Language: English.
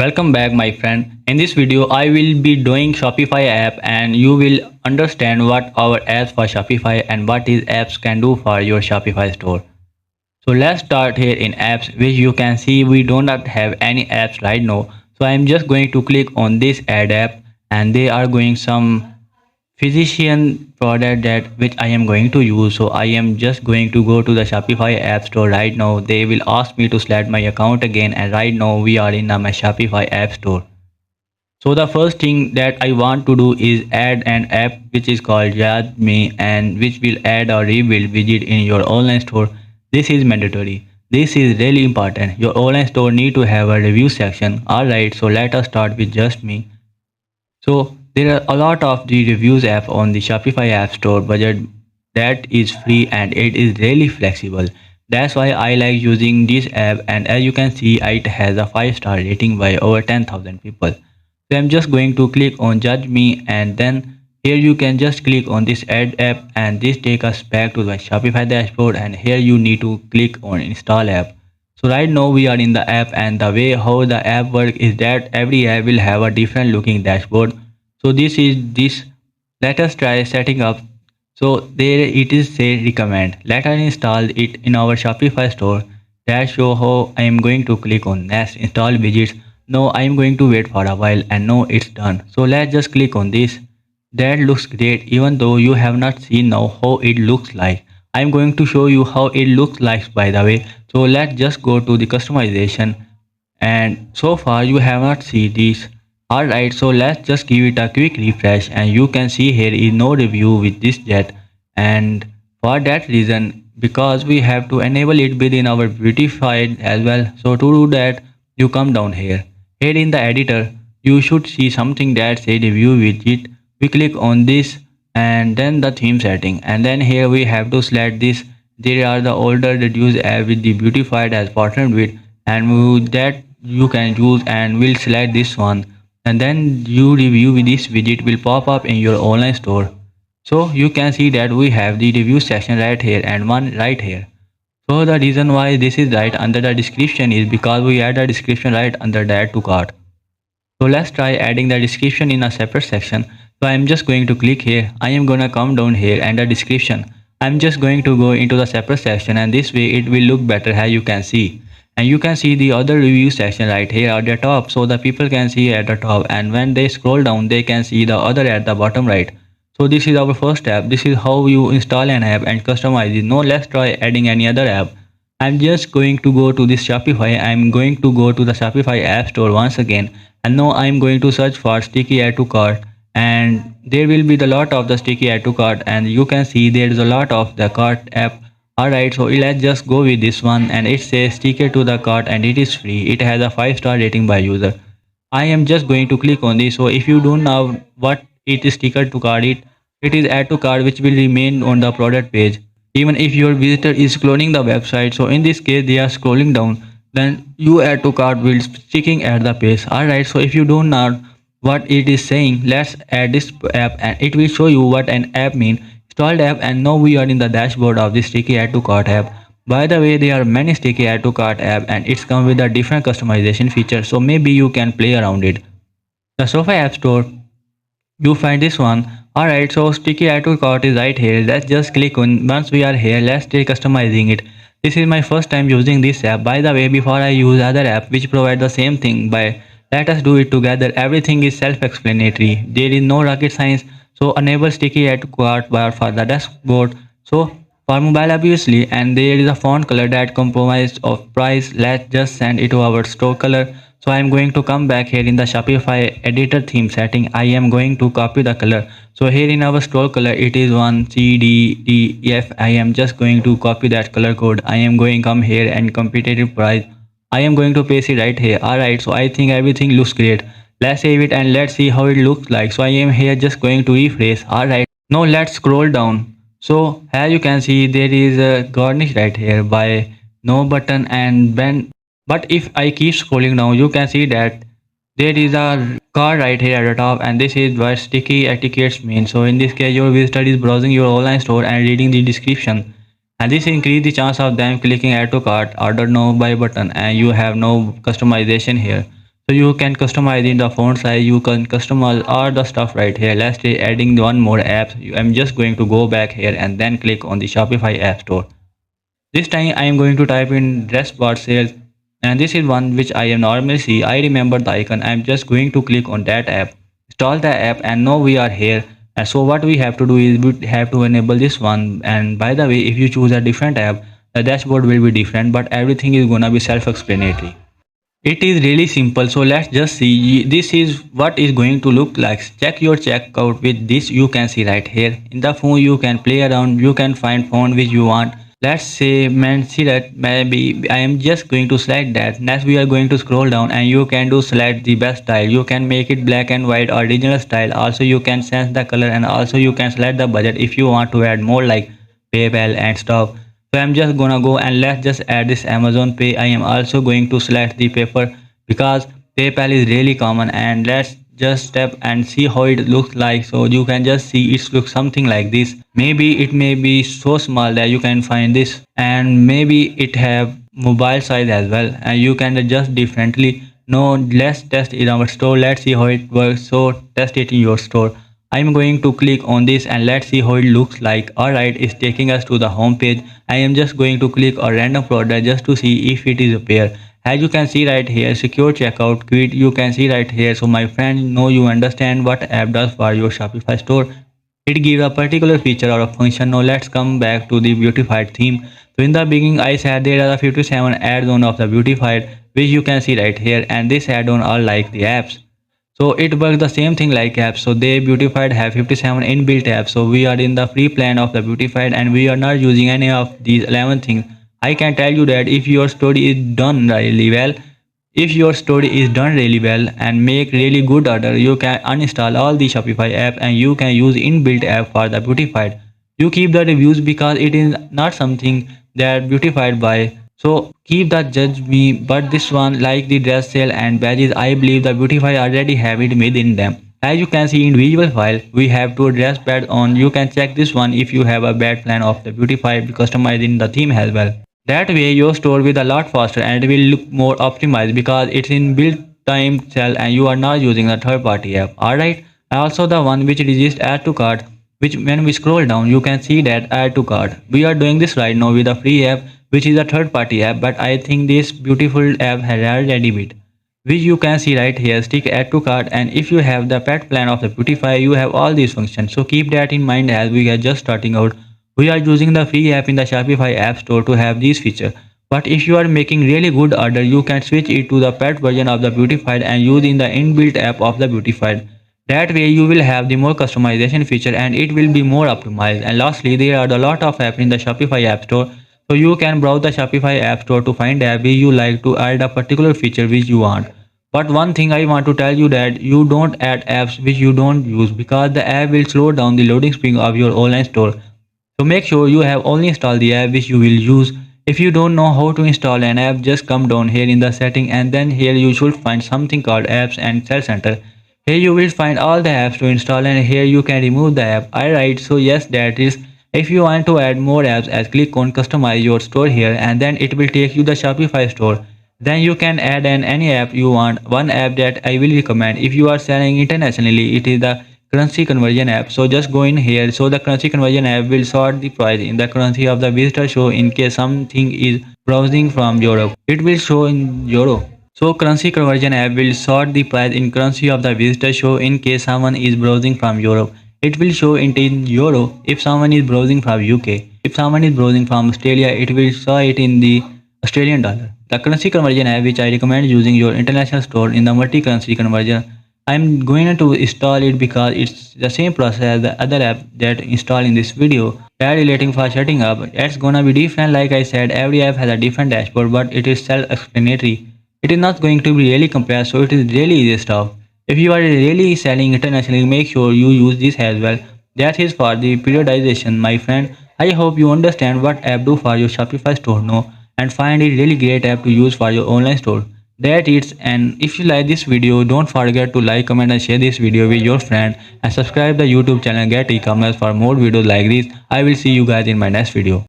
Welcome back my friend. In this video I will be doing Shopify app and you will understand what our apps for Shopify and what these apps can do for your Shopify store. So let's start here in apps, which you can see we do not have any apps right now. So I'm just going to click on this add app and they are going some physician product that which I am going to use. So I am just going to go to the Shopify App Store right now. They will ask me to select my account again, and right now we are in my Shopify App Store. So the first thing that I want to do is add an app which is called Judge Me and which will add a rebuild widget in your online store. This is mandatory. This is really important. Your online store need to have a review section. Alright, so let us start with Just Me. So there are a lot of the reviews app on the Shopify App Store budget that is free and it is really flexible. That's why I like using this app, and as you can see it has a 5-star rating by over 10,000 people. So I'm just going to click on Judge Me, and then here you can just click on this add app and this take us back to the Shopify dashboard, and here you need to click on install app. So right now we are in the app, and the way how the app works is that every app will have a different looking dashboard. So this is this. Let us try setting up. So there it is say recommend. Let us install it in our Shopify store. That show how I am going to click on next install widgets. No, I am going to wait for a while, and no, it's done. So let's just click on this. That looks great, even though you have not seen now how it looks like. I am going to show you how it looks like by the way. So let's just go to the customization, and so far you have not seen this. Alright, so let's just give it a quick refresh, and you can see here is no review with this jet, and for that reason because we have to enable it within our beautified as well. So to do that you come down here. Here in the editor you should see something that say review widget. We click on this and then the theme setting, and then here we have to select this. There are the older reduced app with the beautified as partnered with, and that you can use, and we'll select this one, and then you review with this widget will pop up in your online store. So you can see that we have the review section right here and one right here. So the reason why this is right under the description is because we add a description right under the add to cart. So let's try adding the description in a separate section. So I'm just going to click here. I am gonna come down here and the description. I'm just going to go into the separate section, and this way it will look better as you can see. And you can see the other review section right here at the top, so the people can see at the top, and when they scroll down they can see the other at the bottom right. So this is our first step. This is how you install an app and customize it. Now let's try adding any other app. I'm just going to go to this Shopify. I'm going to go to the Shopify App Store once again, and now I'm going to search for sticky add to cart, and there will be the lot of the sticky add to cart, and you can see there is a lot of the cart app. Alright, so let's just go with this one, and it says sticker to the cart and it is free. It has a 5-star rating by user. I am just going to click on this. So if you don't know what it is sticker to cart, it is add to cart which will remain on the product page even if your visitor is cloning the website. So in this case they are scrolling down, then you add to cart will sticking at the page. Alright, so if you don't know what it is saying, let's add this app and it will show you what an app means. Installed app, and now we are in the dashboard of this sticky add to cart app. By the way, there are many sticky add to cart app and it's come with a different customization feature, so maybe you can play around it. The Shopify App Store, you find this one. Alright, so sticky add to cart is right here. Let's just click on. Once we are here, let's try customizing it. This is my first time using this app. By the way, before I use other app which provide the same thing, by let us do it together. Everything is self-explanatory. There is no rocket science. So enable sticky add to cart bar for the dashboard. So for mobile obviously, and there is a font color that compromised of price. Let's just send it to our store color. So I am going to come back here in the Shopify editor theme setting. I am going to copy the color. So here in our store color it is 1CDDF. I am just going to copy that color code. I am going come here and competitive price. I am going to paste it right here. Alright, so I think everything looks great. Let's save it and let's see how it looks like. So I am here just going to refresh. Alright, now let's scroll down. So as you can see there is a garnish right here by no button and bend. But if I keep scrolling down you can see that there is a card right here at the top, and this is what sticky etiquettes mean. So in this case your visitor is browsing your online store and reading the description, and this increase the chance of them clicking add to cart, order now, buy button, and you have no customization here. So you can customize in the font size, you can customize all the stuff right here. Let's say adding one more app. I'm just going to go back here and then click on the Shopify App Store. This time I am going to type in dress bar sales, and this is one which I normally see. I remember the icon. I am just going to click on that app, install the app, and now we are here. And so what we have to do is we have to enable this one. And by the way, if you choose a different app, the dashboard will be different, but everything is gonna be self-explanatory. It is really simple, so let's just see. This is what is going to look like. Check your checkout with this. You can see right here in the phone. You can play around, you can find font which you want. Let's say see that maybe I am just going to select that. Next we are going to scroll down and you can do select the best style. You can make it black and white or digital style. Also you can sense the color, and also you can select the budget if you want to add more like PayPal and stuff. So I'm just gonna go and let's just add this Amazon Pay. I am also going to select the paper because PayPal is really common, and let's just step and see how it looks like. So you can just see it looks something like this. Maybe it may be so small that you can find this, and maybe it have mobile size as well, and you can adjust differently. No, let's test it in our store. Let's see how it works. So test it in your store. I'm going to click on this and let's see how it looks like. Alright, it's taking us to the home page. I am just going to click a random product just to see if it is a pair. As you can see right here, secure checkout quit, you can see right here. So my friend, know you understand what app does for your Shopify store. It gives a particular feature or a function. Now let's come back to the beautified theme. So in the beginning I said there are 57 add-on of the beautified, which you can see right here, and this add-on are like the apps. So it works the same thing like apps. So they beautified have 57 inbuilt apps. So we are in the free plan of the beautified and we are not using any of these 11 things. I can tell you that if your story is done really well, and make really good order, you can uninstall all the Shopify app and you can use inbuilt app for the beautified. You keep the reviews because it is not something that beautified by. So keep that judge me, but this one like the dress sale and badges, I believe the beautify already have it within them. As you can see in visual file, we have two dress pads on. You can check this one if you have a bad plan of the beautify customizing the theme as well. That way your store will a lot faster and it will look more optimized because it's in built time cell and you are not using a third party app. Alright, also the one which registers add to cart, which when we scroll down you can see that add to cart. We are doing this right now with a free app which is a third party app, but I think this beautiful app has already bit, which you can see right here. Stick add to cart, and if you have the pet plan of the beautify you have all these functions. So keep that in mind as we are just starting out. We are using the free app in the Shopify App Store to have these features. But if you are making really good order, you can switch it to the pet version of the beautified and use in the inbuilt app of the beautified. That way you will have the more customization feature and it will be more optimized. And lastly, there are a lot of apps in the Shopify App Store. So you can browse the Shopify App Store to find app where you like to add a particular feature which you want. But one thing I want to tell you that you don't add apps which you don't use because the app will slow down the loading speed of your online store. So make sure you have only installed the app which you will use. If you don't know how to install an app, just come down here in the setting and then here you should find something called apps and sell center. Here you will find all the apps to install and here you can remove the app. Alright, so yes, that is. If you want to add more apps, click on customize your store here and then it will take you the Shopify store. Then you can add any app you want. One app that I will recommend if you are selling internationally, it is the currency conversion app. So just go in here. So the currency conversion app will sort the price in the currency of the visitor show in case something is browsing from Europe. It will show in euro. So currency conversion app will sort the price in currency of the visitor show in case someone is browsing from Europe. It will show it in euro if someone is browsing from UK. If someone is browsing from Australia, it will show it in the Australian dollar. The currency conversion app which I recommend using your international store in the multi-currency conversion. I'm going to install it because it's the same process as the other app that installed in this video. That relating for setting up, it's gonna be different. Like I said, every app has a different dashboard, but it is self-explanatory. It is not going to be really complex, so it is really easy stuff. If you are really selling internationally, make sure you use this as well. That is for the periodization, my friend. I hope you understand what app do for your Shopify store now and find it really great app to use for your online store. That is, and if you like this video, don't forget to like, comment and share this video with your friend and subscribe the YouTube channel Get E-commerce for more videos like this. I will see you guys in my next video.